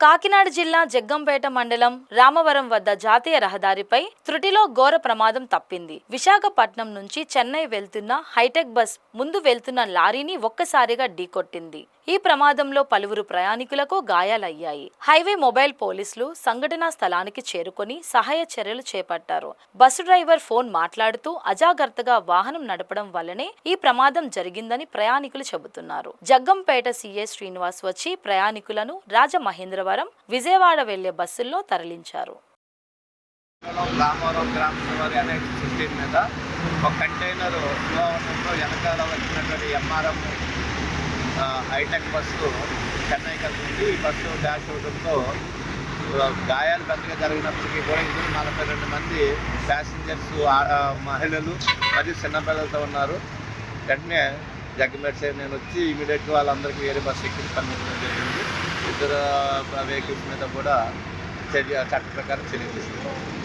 కాకినాడ జిల్లా జగ్గంపేట మండలం రామవరం వద్ద జాతీయ రహదారిపై త్రుటిలో ఘోర ప్రమాదం తప్పింది. విశాఖపట్నం నుంచి చెన్నై వెళ్తున్న హైటెక్ బస్ ముందు వెళ్తున్న లారీని ఒక్కసారిగా ఢీకొట్టింది. ఈ ప్రమాదంలో పలువురు ప్రయాణికులకు గాయాలయ్యాయి. హైవే మొబైల్ పోలీసులు సంఘటనా స్థలానికి చేరుకొని సహాయ చర్యలు చేపట్టారు. బస్సు డ్రైవర్ ఫోన్ మాట్లాడుతూ అజాగ్రత్తగా వాహనం నడపడం వల్లనే ఈ ప్రమాదం జరిగిందని ప్రయాణికులు చెబుతున్నారు. జగ్గంపేట సీఐ శ్రీనివాస్ వచ్చి ప్రయాణికులను రాజమహేంద్రవరం, విజయవాడ వెళ్లే బస్సుల్లో తరలించారు. రామవరం గ్రామవారి అనేది 16 మీద ఒక కంటైనర్ ఫ్లో అవడంతో వెనకాల వచ్చినటువంటి ఎంఆర్ఎం హైటెక్ బస్సు చెన్నైకి వెళ్తుంది. ఈ బస్సు డాష్ అవడంతో గాయాలు పెద్దగా జరిగినప్పటికీ కూడా ఇందులో 42 మంది ప్యాసింజర్స్, మహిళలు మరియు చిన్నపిల్లలతో ఉన్నారు. వెంటనే జగ్గంపేట సైడ్ నేను వచ్చి ఇమీడియట్గా వాళ్ళందరికీ వేరే బస్సు ఎక్కి పంపించడం జరిగింది. ఇతర వెహికల్స్ మీద కూడా చట్ట ప్రకారం చర్య తీసుకున్నాం.